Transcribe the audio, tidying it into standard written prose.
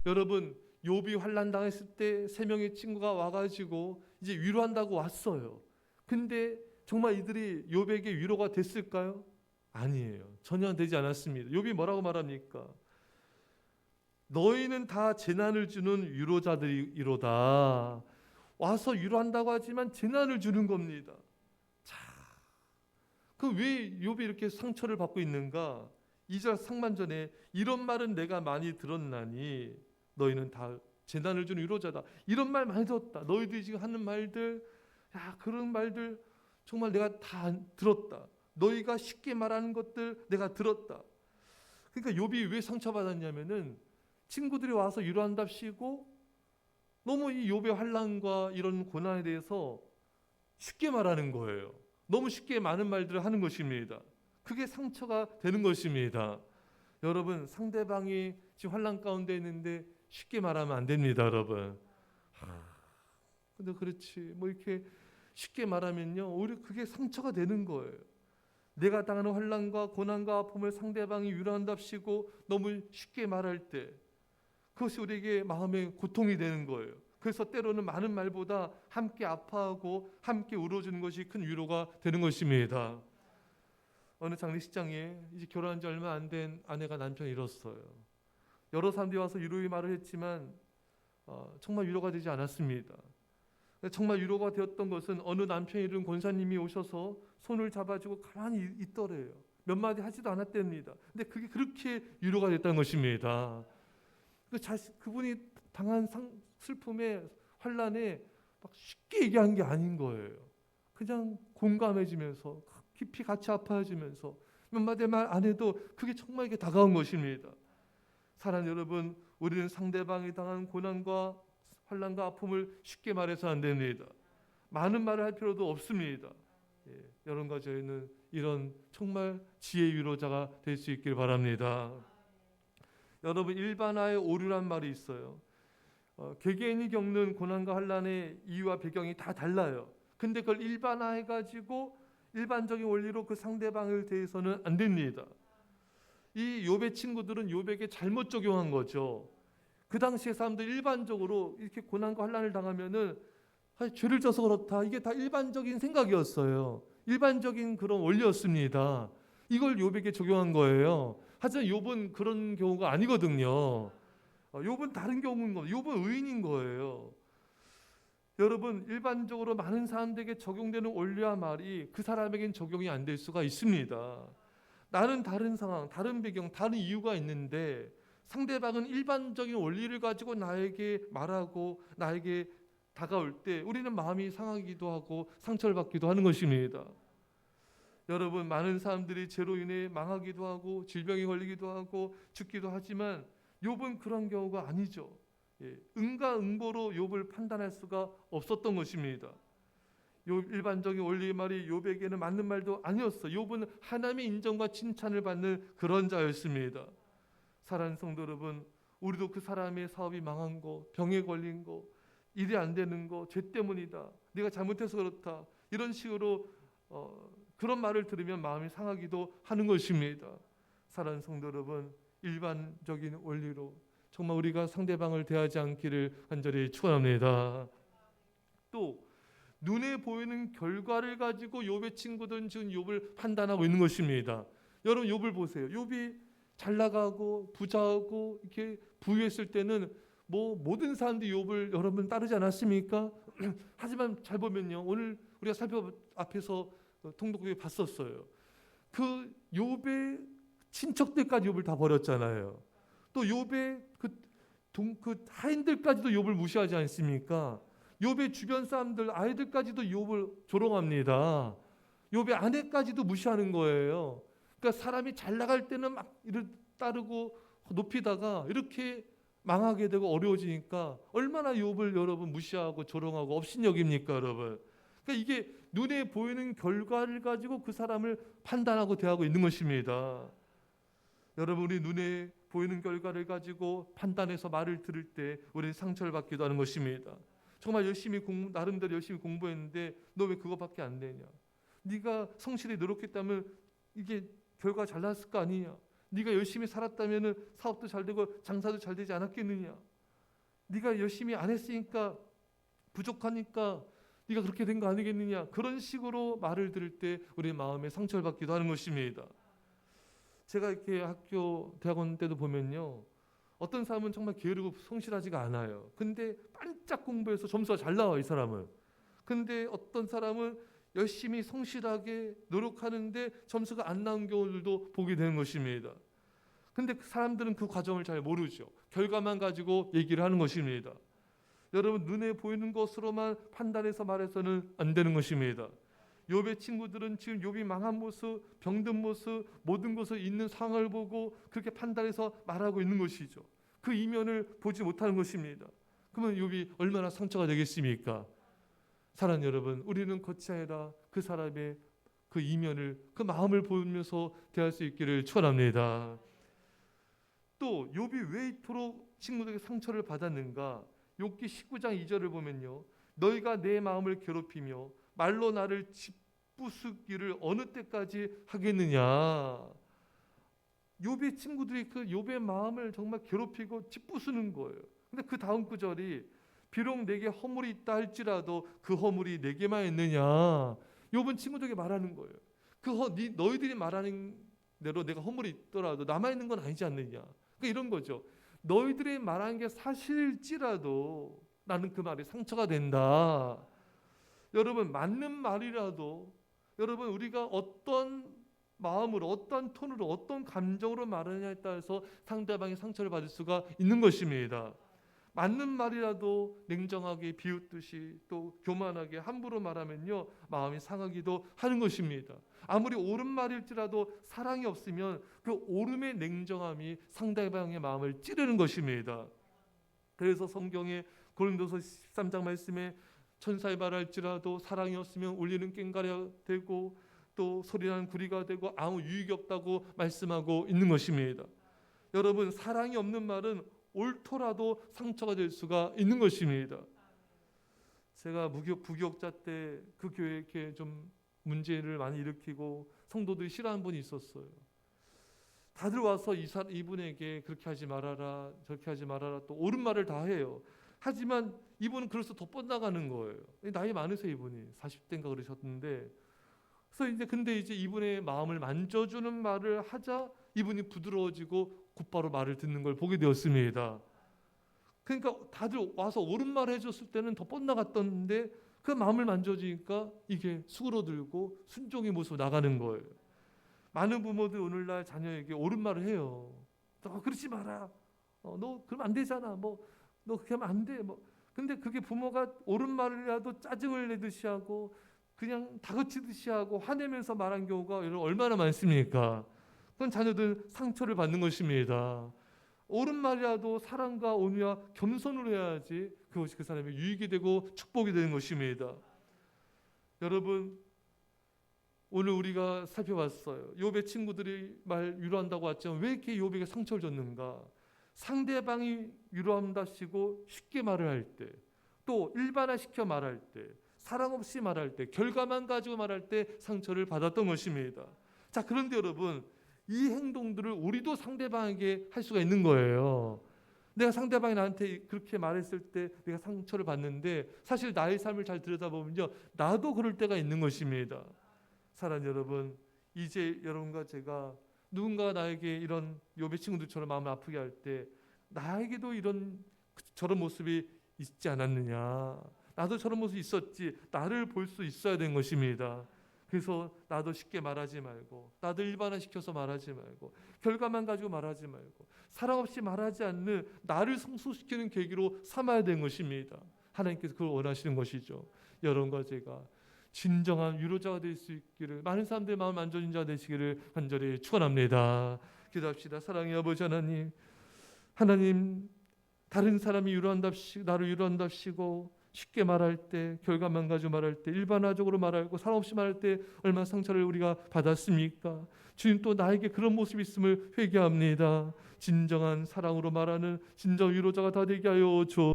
여러분, 욥이 환난 당했을 때 세 명의 친구가 와가지고 이제 위로한다고 왔어요. 근데 정말 이들이 욥에게 위로가 됐을까요? 아니에요. 전혀 되지 않았습니다. 욥이 뭐라고 말합니까? 너희는 다 재난을 주는 위로자들이로다. 와서 위로한다고 하지만 재난을 주는 겁니다. 자, 그 왜 욥이 이렇게 상처를 받고 있는가? 2절 상반전에 이런 말은 내가 많이 들었나니 너희는 다 재난을 주는 위로자다. 이런 말 많이 들었다. 너희들이 지금 하는 말들, 야, 그런 말들 정말 내가 다 들었다. 너희가 쉽게 말하는 것들 내가 들었다. 그러니까 욥이 왜 상처받았냐면은 친구들이 와서 위로한답시고 너무 이 욥의 환난과 이런 고난에 대해서 쉽게 말하는 거예요. 너무 쉽게 많은 말들을 하는 것입니다. 그게 상처가 되는 것입니다. 여러분, 상대방이 지금 환난 가운데 있는데 쉽게 말하면 안 됩니다, 여러분. 근데 그렇지, 뭐 이렇게 쉽게 말하면요, 오히려 그게 상처가 되는 거예요. 내가 당하는 환난과 고난과 아픔을 상대방이 위로한답시고 너무 쉽게 말할 때 그것이 우리에게 마음의 고통이 되는 거예요. 그래서 때로는 많은 말보다 함께 아파하고 함께 울어주는 것이 큰 위로가 되는 것입니다. 어느 장례식장에 이제 결혼한 지 얼마 안 된 아내가 남편을 잃었어요. 여러 사람들이 와서 위로의 말을 했지만 정말 위로가 되지 않았습니다. 정말 위로가 되었던 것은 어느 남편이 잃은 권사님이 오셔서 손을 잡아주고 가만히 있더래요. 몇 마디 하지도 않았답니다. 근데 그게 그렇게 위로가 됐다는 것입니다. 그분이 당한 슬픔에 환난에 막 쉽게 얘기한 게 아닌 거예요. 그냥 공감해주면서 깊이 같이 아파해주면서 몇 마디 말 안 해도 그게 정말 이게 다가온 것입니다. 사랑하는 여러분, 우리는 상대방이 당한 고난과 환난과 아픔을 쉽게 말해서 안 됩니다. 많은 말을 할 필요도 없습니다. 여러분과 저희는 이런 정말 지혜 위로자가 될 수 있길 바랍니다. 여러분, 일반화의 오류란 말이 있어요. 개개인이 겪는 고난과 환난의 이유와 배경이 다 달라요. 근데 그걸 일반화해가지고 일반적인 원리로 그 상대방을 대해서는 안 됩니다. 이 욥의 친구들은 욥에게 잘못 적용한 거죠. 그 당시에 사람들 일반적으로 이렇게 고난과 환난을 당하면은 죄를 져서 그렇다. 이게 다 일반적인 생각이었어요. 일반적인 그런 원리였습니다. 이걸 욥에게 적용한 거예요. 하지만 욥은 그런 경우가 아니거든요. 욥은 다른 경우인 거예요. 욥은 의인인 거예요. 여러분, 일반적으로 많은 사람들에게 적용되는 원리와 말이 그 사람에겐 적용이 안 될 수가 있습니다. 나는 다른 상황, 다른 배경, 다른 이유가 있는데 상대방은 일반적인 원리를 가지고 나에게 말하고 나에게 다가올 때 우리는 마음이 상하기도 하고 상처를 받기도 하는 것입니다. 여러분, 많은 사람들이 죄로 인해 망하기도 하고 질병에 걸리기도 하고 죽기도 하지만 욥은 그런 경우가 아니죠. 응가 응보로 욥을 판단할 수가 없었던 것입니다. 욥 일반적인 원리의 말이 욥에게는 맞는 말도 아니었어. 욥은 하나님의 인정과 칭찬을 받는 그런 자였습니다. 사랑하는 성도 여러분, 우리도 그 사람의 사업이 망한 거, 병에 걸린 거, 일이 안 되는 거, 죄 때문이다. 네가 잘못해서 그렇다. 이런 식으로 그런 말을 들으면 마음이 상하기도 하는 것입니다. 사랑하는 성도 여러분, 일반적인 원리로 정말 우리가 상대방을 대하지 않기를 간절히 축원합니다. 또 눈에 보이는 결과를 가지고 욥의 친구들은 지금 욥을 판단하고 있는 것입니다. 여러분, 욥을 보세요. 욥이 잘 나가고 부자하고 이렇게 부유했을 때는 뭐 모든 사람들이 욥을 여러분 따르지 않았습니까? 하지만 잘 보면요, 오늘 우리가 앞에서 통독교회 봤었어요. 그 욥의 친척들까지 욥을 다 버렸잖아요. 또 욥의 그 하인들까지도 욥을 무시하지 않습니까? 욥의 주변 사람들, 아이들까지도 욥을 조롱합니다. 욥의 아내까지도 무시하는 거예요. 그러니까 사람이 잘 나갈 때는 막 이를 따르고 높이다가 이렇게 망하게 되고 어려워지니까 얼마나 욥을 여러분 무시하고 조롱하고 업신여깁니까, 여러분? 그러니까 이게 눈에 보이는 결과를 가지고 그 사람을 판단하고 대하고 있는 것입니다. 여러분, 우리 눈에 보이는 결과를 가지고 판단해서 말을 들을 때 우리는 상처를 받기도 하는 것입니다. 정말 나름대로 열심히 공부했는데 너 왜 그거밖에 안 되냐? 네가 성실히 노력했다면 이게 결과가 잘 났을 거 아니냐? 네가 열심히 살았다면 사업도 잘 되고 장사도 잘 되지 않았겠느냐? 네가 열심히 안 했으니까 부족하니까 네가 그렇게 된 거 아니겠느냐, 그런 식으로 말을 들을 때 우리 마음에 상처를 받기도 하는 것입니다. 제가 이렇게 학교 대학원 때도 보면요, 어떤 사람은 정말 게으르고 성실하지가 않아요. 근데 반짝 공부해서 점수가 잘 나와, 이 사람은. 근데 어떤 사람은 열심히 성실하게 노력하는데 점수가 안 나온 경우들도 보게 되는 것입니다. 근데 그 사람들은 그 과정을 잘 모르죠. 결과만 가지고 얘기를 하는 것입니다. 여러분, 눈에 보이는 것으로만 판단해서 말해서는 안 되는 것입니다. 욥의 친구들은 지금 욥이 망한 모습, 병든 모습, 모든 것을 있는 상황을 보고 그렇게 판단해서 말하고 있는 것이죠. 그 이면을 보지 못하는 것입니다. 그러면 욥이 얼마나 상처가 되겠습니까? 사랑하는 여러분, 우리는 그렇지 아니라 그 사람의 그 이면을, 그 마음을 보면서 대할 수 있기를 축원합니다. 또 욥이 왜 이토록 친구들에게 상처를 받았는가? 욥기 19장 2절을 보면요, 너희가 내 마음을 괴롭히며 말로 나를 짓부수기를 어느 때까지 하겠느냐. 욥의 친구들이 그 욥의 마음을 정말 괴롭히고 짓부수는 거예요. 근데 그 다음 구절이 비록 내게 허물이 있다 할지라도 그 허물이 내게만 있느냐. 욥은 친구들에게 말하는 거예요. 너희들이 말하는 대로 내가 허물이 있더라도 남아 있는 건 아니지 않느냐. 그러니까 이런 거죠. 너희들이 말하는 게 사실일지라도 나는 그 말이 상처가 된다. 여러분, 맞는 말이라도 여러분, 우리가 어떤 마음으로, 어떤 톤으로, 어떤 감정으로 말하느냐에 따라서 상대방이 상처를 받을 수가 있는 것입니다. 맞는 말이라도 냉정하게 비웃듯이 또 교만하게 함부로 말하면요, 마음이 상하기도 하는 것입니다. 아무리 옳은 말일지라도 사랑이 없으면 그 옳음의 냉정함이 상대방의 마음을 찌르는 것입니다. 그래서 성경에 고린도서 13장 말씀에 천사의 말할지라도 사랑이 없으면 울리는 꽹과리가 되고 또 소리나는 구리가 되고 아무 유익이 없다고 말씀하고 있는 것입니다. 여러분, 사랑이 없는 말은 옳더라도 상처가 될 수가 있는 것입니다. 제가 부교육자 때 그 교회에 이렇게 좀 문제를 많이 일으키고 성도들이 싫어하는 분이 있었어요. 다들 와서 이분에게 그렇게 하지 말아라, 저렇게 하지 말아라, 또 옳은 말을 다 해요. 하지만 이분은 그래서 더 뻗나가는 거예요. 나이 많으세요, 이분이 40대인가 그러셨는데. 그래서 근데 이분의 마음을 만져주는 말을 하자 이분이 부드러워지고 곧바로 말을 듣는 걸 보게 되었습니다. 그러니까 다들 와서 옳은 말 해줬을 때는 더 뻗나갔던데 그 마음을 만져주니까 이게 수그러들고 순종의 모습으로 나가는 거예요. 많은 부모들 오늘날 자녀에게 옳은 말을 해요. 너 그러지 마라. 너 그러면 안 되잖아. 너 그렇게 하면 안 돼. 근데 그게 부모가 옳은 말이라도 짜증을 내듯이 하고 그냥 다그치듯이 하고 화내면서 말한 경우가 얼마나 많습니까? 그건 자녀들 상처를 받는 것입니다. 옳은 말이라도 사랑과 온유와 겸손으로 해야지 그것이 그 사람의 유익이 되고 축복이 되는 것입니다. 여러분, 오늘 우리가 살펴봤어요. 욥의 친구들이 말 위로한다고 왔지만 왜 이렇게 욥에게 상처를 줬는가? 상대방이 위로한다시고 쉽게 말을 할 때, 또 일반화시켜 말할 때, 사랑 없이 말할 때, 결과만 가지고 말할 때 상처를 받았던 것입니다. 자, 그런데 여러분, 이 행동들을 우리도 상대방에게 할 수가 있는 거예요. 내가 상대방이 나한테 그렇게 말했을 때 내가 상처를 받는데 사실 나의 삶을 잘 들여다보면요, 나도 그럴 때가 있는 것입니다. 사랑하는 여러분, 이제 여러분과 제가 누군가 나에게 이런 욥의 친구들처럼 마음을 아프게 할 때 나에게도 저런 모습이 있지 않았느냐, 나도 저런 모습이 있었지, 나를 볼 수 있어야 되는 것입니다. 그래서 나도 쉽게 말하지 말고, 나도 일반화시켜서 말하지 말고, 결과만 가지고 말하지 말고, 사랑 없이 말하지 않는 나를 성숙시키는 계기로 삼아야 되는 것입니다. 하나님께서 그걸 원하시는 것이죠. 여러분과 제가 진정한 위로자가 될 수 있기를, 많은 사람들의 마음 만져준 자가 되시기를 간절히 축원합니다. 기도합시다. 사랑의 아버지 하나님, 다른 사람이 나를 위로한답시고 쉽게 말할 때, 결과만 가지고 말할 때, 일반화적으로 말하고 사랑 없이 말할 때 얼마나 상처를 우리가 받았습니까? 주님, 또 나에게 그런 모습이 있음을 회개합니다. 진정한 사랑으로 말하는 진정 위로자가 다 되게 하여 주옵소서.